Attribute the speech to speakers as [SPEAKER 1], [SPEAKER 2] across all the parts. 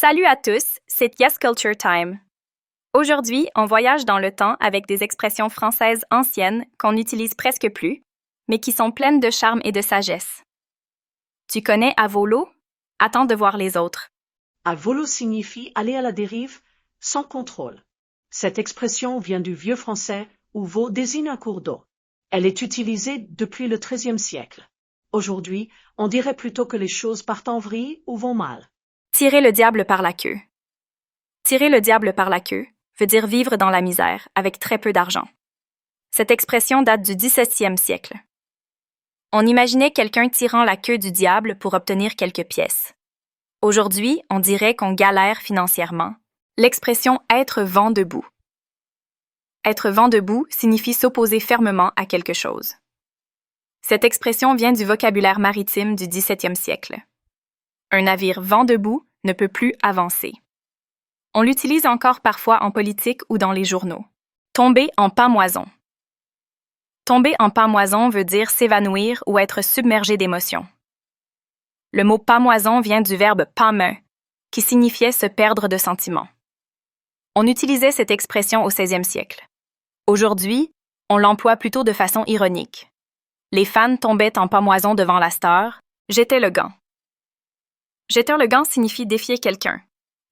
[SPEAKER 1] Salut à tous, c'est Yes Culture Time. Aujourd'hui, on voyage dans le temps avec des expressions françaises anciennes qu'on n'utilise presque plus, mais qui sont pleines de charme et de sagesse. Tu connais à volo? Attends de voir les autres.
[SPEAKER 2] À volo signifie aller à la dérive, sans contrôle. Cette expression vient du vieux français où veau désigne un cours d'eau. Elle est utilisée depuis le XIIIe siècle. Aujourd'hui, on dirait plutôt que les choses partent en vrille ou vont mal.
[SPEAKER 1] Tirer le diable par la queue. Tirer le diable par la queue veut dire vivre dans la misère avec très peu d'argent. Cette expression date du XVIIe siècle. On imaginait quelqu'un tirant la queue du diable pour obtenir quelques pièces. Aujourd'hui, on dirait qu'on galère financièrement. L'expression « être vent debout ». Être vent debout signifie s'opposer fermement à quelque chose. Cette expression vient du vocabulaire maritime du XVIIe siècle. Un navire vent debout ne peut plus avancer. On l'utilise encore parfois en politique ou dans les journaux. Tomber en pâmoison. Tomber en pâmoison veut dire s'évanouir ou être submergé d'émotions. Le mot pâmoison vient du verbe pâmer, qui signifiait se perdre de sentiments. On utilisait cette expression au XVIe siècle. Aujourd'hui, on l'emploie plutôt de façon ironique. Les fans tombaient en pâmoison devant la star, jetaient le gant. Jeter le gant signifie défier quelqu'un.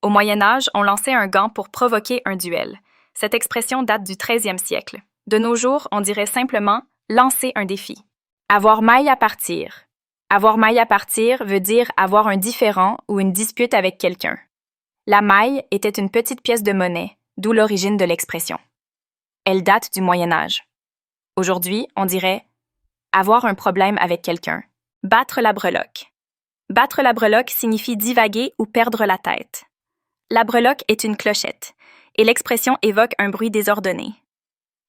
[SPEAKER 1] Au Moyen Âge, on lançait un gant pour provoquer un duel. Cette expression date du XIIIe siècle. De nos jours, on dirait simplement « lancer un défi ». Avoir maille à partir. Avoir maille à partir veut dire avoir un différend ou une dispute avec quelqu'un. La maille était une petite pièce de monnaie, d'où l'origine de l'expression. Elle date du Moyen Âge. Aujourd'hui, on dirait avoir un problème avec quelqu'un. Battre la breloque. Battre la breloque signifie divaguer ou perdre la tête. La breloque est une clochette, et l'expression évoque un bruit désordonné.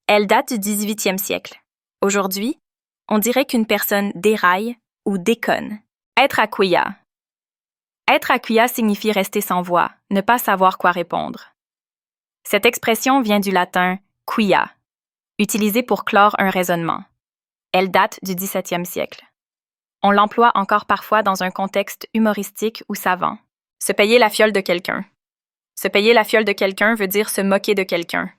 [SPEAKER 1] Elle date du XVIIIe siècle. Aujourd'hui, on dirait qu'une personne déraille ou déconne. Être à quia. Être à quia signifie rester sans voix, ne pas savoir quoi répondre. Cette expression vient du latin quia, utilisé pour clore un raisonnement. Elle date du XVIIe siècle. On l'emploie encore parfois dans un contexte humoristique ou savant. Se payer la fiole de quelqu'un. Se payer la fiole de quelqu'un veut dire se moquer de quelqu'un.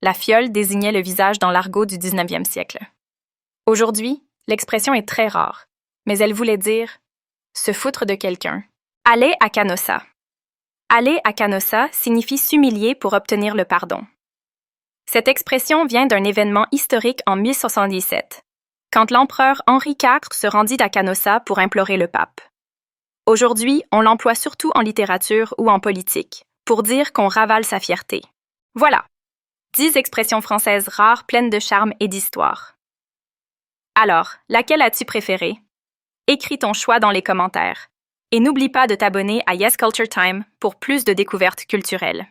[SPEAKER 1] La fiole désignait le visage dans l'argot du XIXe siècle. Aujourd'hui, l'expression est très rare, mais elle voulait dire se foutre de quelqu'un. Aller à Canossa. Aller à Canossa signifie s'humilier pour obtenir le pardon. Cette expression vient d'un événement historique en 1077, quand l'empereur Henri IV se rendit à Canossa pour implorer le pape. Aujourd'hui, on l'emploie surtout en littérature ou en politique, pour dire qu'on ravale sa fierté. Voilà, 10 expressions françaises rares pleines de charme et d'histoire. Alors, laquelle as-tu préférée? Écris ton choix dans les commentaires. Et n'oublie pas de t'abonner à Yes Culture Time pour plus de découvertes culturelles.